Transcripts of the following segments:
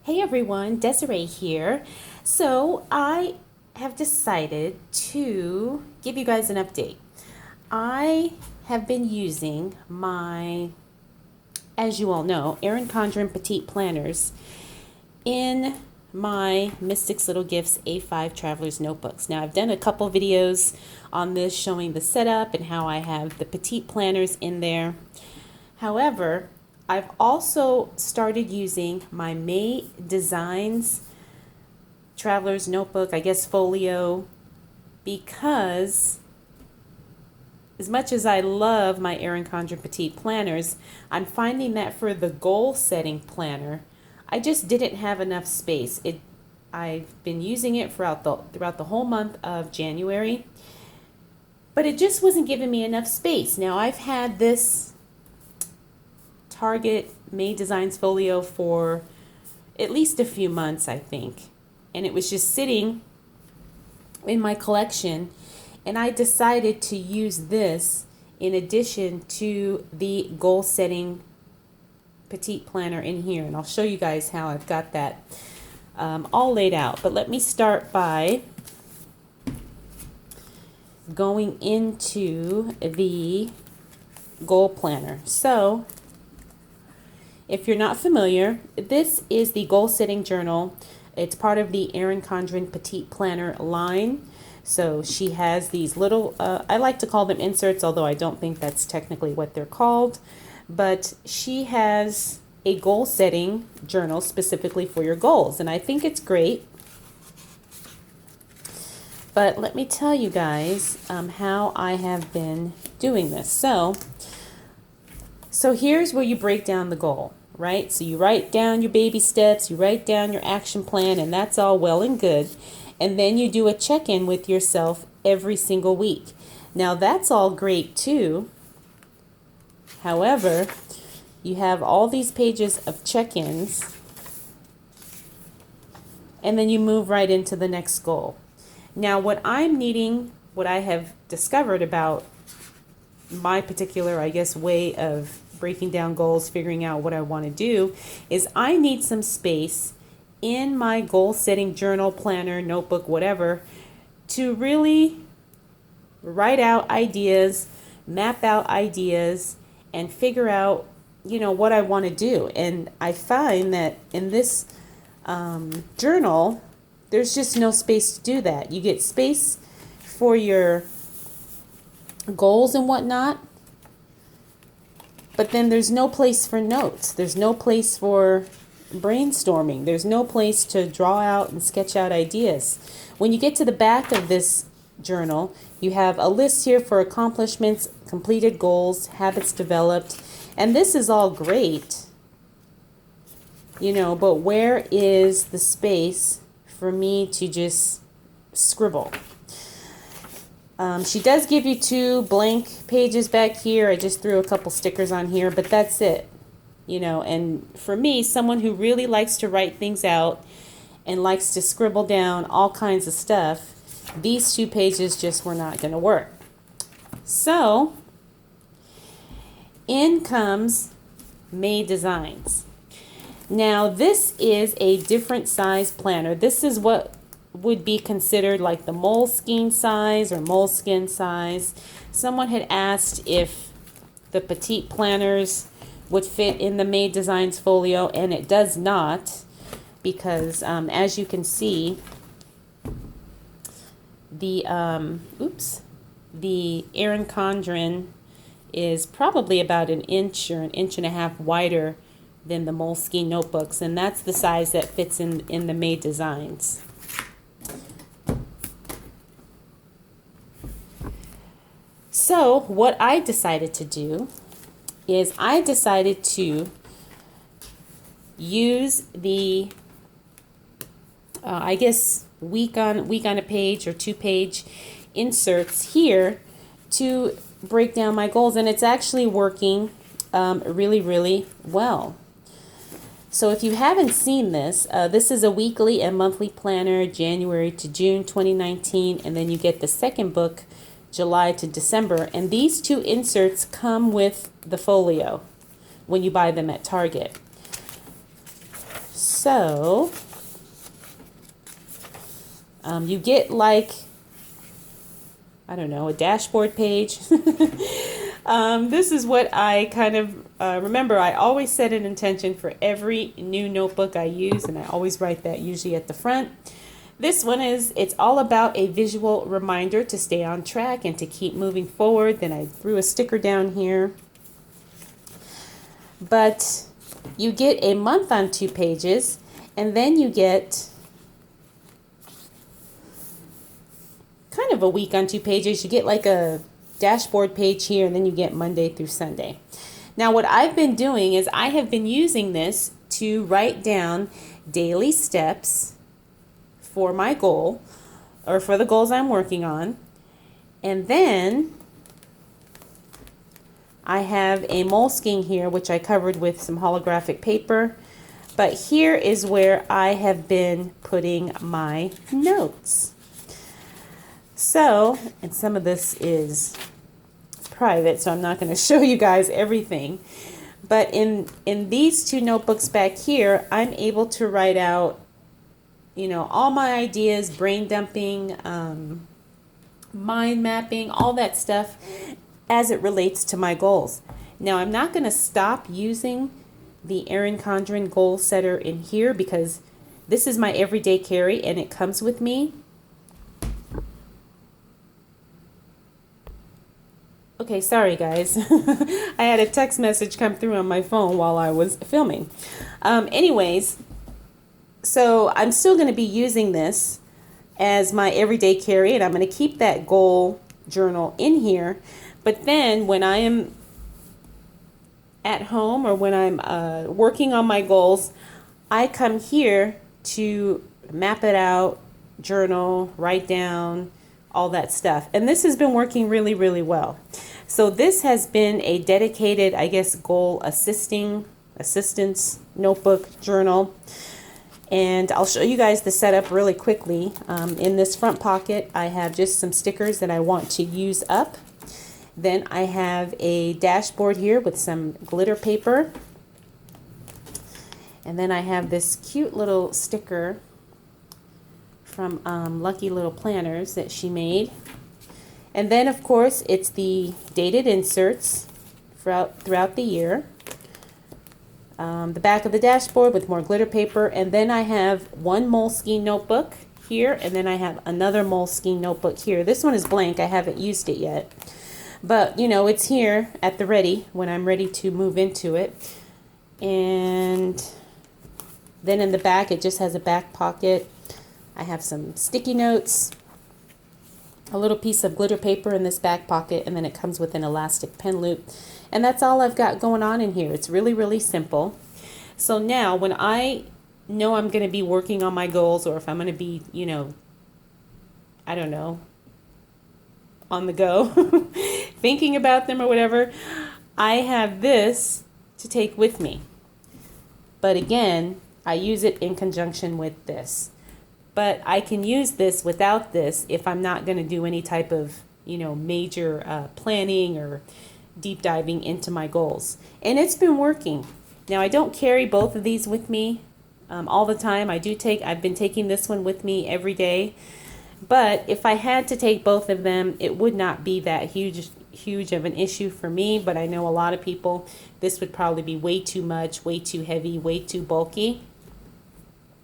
Hey everyone, Desiree here. So I have decided to give you guys an update. I have been using my, as you all know, Erin Condren Petite Planners in my Mystics Little Gifts A5 Traveler's Notebooks. Now I've done a couple videos on this showing the setup and how I have the Petite Planners in there. However, I've also started using my May Designs Traveler's Notebook, I guess Folio, because as much as I love my Erin Condren Petite Planners, I'm finding that for the goal setting planner, I just didn't have enough space. I've been using it throughout the whole month of January, but it just wasn't giving me enough space. Now I've had this Target May Designs Folio for at least a few months, I think. And it was just sitting in my collection, and I decided to use this in addition to the goal setting petite planner in here. And I'll show you guys how I've got that all laid out. But let me start by going into the goal planner. So if you're not familiar, this is the goal setting journal. It's part of the Erin Condren Petite Planner line. So she has these little, I like to call them inserts, although I don't think that's technically what they're called. But she has a goal setting journal specifically for your goals. And I think it's great. But let me tell you guys how I have been doing this. So here's where you break down the goal, right? So you write down your baby steps, you write down your action plan, and that's all well and good. And then you do a check-in with yourself every single week. Now that's all great too. However, you have all these pages of check-ins, and then you move right into the next goal. Now what I have discovered about my particular, I guess, way of breaking down goals, figuring out what I want to do, is I need some space in my goal setting journal, planner, notebook, whatever, to really write out ideas, map out ideas, and figure out, what I want to do. And I find that in this journal, there's just no space to do that. You get space for your goals and whatnot, but then there's no place for notes. There's no place for brainstorming. There's no place to draw out and sketch out ideas. When you get to the back of this journal, you have a list here for accomplishments, completed goals, habits developed, and this is all great, but where is the space for me to just scribble? She does give you 2 blank pages back here. I just threw a couple stickers on here, but that's it. And for me, someone who really likes to write things out and likes to scribble down all kinds of stuff, these 2 pages just were not going to work. So in comes May Designs. Now this is a different size planner. This is what would be considered like the Moleskine size or Moleskine size. Someone had asked if the petite planners would fit in the May Designs Folio, and it does not, because as you can see, the Erin Condren is probably about an inch or an inch and a half wider than the Moleskine notebooks, and that's the size that fits in the May Designs. So what I decided to do is I decided to use the, I guess, week on a page or 2-page inserts here to break down my goals, and it's actually working really, really well. So if you haven't seen this, this is a weekly and monthly planner, January to June 2019, and then you get the second book, July to December, and these 2 inserts come with the folio when you buy them at Target. So you get like, I don't know, a dashboard page. This is what I kind of remember. I always set an intention for every new notebook I use, and I always write that usually at the front. This one is, it's all about a visual reminder to stay on track and to keep moving forward. Then I threw a sticker down here. But you get a month on 2 pages, and then you get kind of a week on 2 pages. You get like a dashboard page here, and then you get Monday through Sunday. Now what I've been doing is I have been using this to write down daily steps for my goal, or for the goals I'm working on. And then I have a Moleskine here, which I covered with some holographic paper. But here is where I have been putting my notes. So, and some of this is private, so I'm not going to show you guys everything. But in these 2 notebooks back here, I'm able to write out, you know, all my ideas, brain dumping, mind mapping, all that stuff as it relates to my goals. Now, I'm not going to stop using the Erin Condren goal setter in here because this is my everyday carry and it comes with me. Okay, sorry guys. I had a text message come through on my phone while I was filming. Anyways, so I'm still going to be using this as my everyday carry, and I'm going to keep that goal journal in here. But then when I am at home or when I'm working on my goals, I come here to map it out, journal, write down, all that stuff. And this has been working really, really well. So this has been a dedicated, I guess, goal assistance notebook journal. And I'll show you guys the setup really quickly. In this front pocket, I have just some stickers that I want to use up. Then I have a dashboard here with some glitter paper. And then I have this cute little sticker from Lucky Little Planners that she made. And then, of course, it's the dated inserts throughout the year. The back of the dashboard with more glitter paper. And then I have one Moleskine notebook here, and then I have another Moleskine notebook here. This one is blank. I haven't used it yet. But, you know, it's here at the ready when I'm ready to move into it. And then in the back, it just has a back pocket. I have some sticky notes, a little piece of glitter paper in this back pocket, and then it comes with an elastic pen loop. And that's all I've got going on in here. It's really, really simple. So now when I know I'm going to be working on my goals, or if I'm going to be, you know, I don't know, on the go, thinking about them or whatever, I have this to take with me. But again, I use it in conjunction with this. But I can use this without this if I'm not going to do any type of, you know, major planning or deep diving into my goals. And it's been working. Now, I don't carry both of these with me all the time. I've been taking this one with me every day. But if I had to take both of them, it would not be that huge of an issue for me. But I know a lot of people, this would probably be way too much, way too heavy, way too bulky.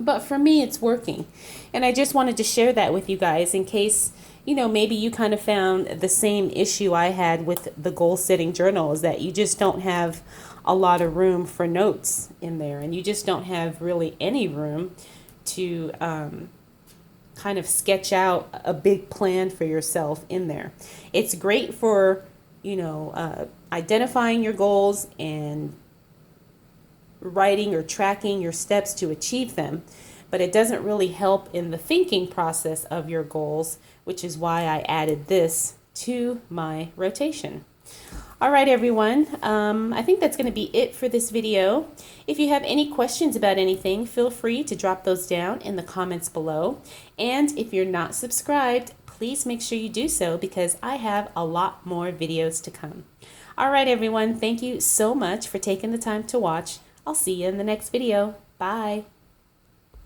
But for me, it's working. And I just wanted to share that with you guys in case, you know, maybe you kind of found the same issue I had with the goal setting journal, is that you just don't have a lot of room for notes in there. And you just don't have really any room to kind of sketch out a big plan for yourself in there. It's great for, you know, identifying your goals and writing or tracking your steps to achieve them, but it doesn't really help in the thinking process of your goals, which is why I added this to my rotation. All right, everyone. I think that's going to be it for this video. If you have any questions about anything, feel free to drop those down in the comments below. And if you're not subscribed, please make sure you do so, because I have a lot more videos to come. All right, everyone. Thank you so much for taking the time to watch. I'll see you in the next video. Bye.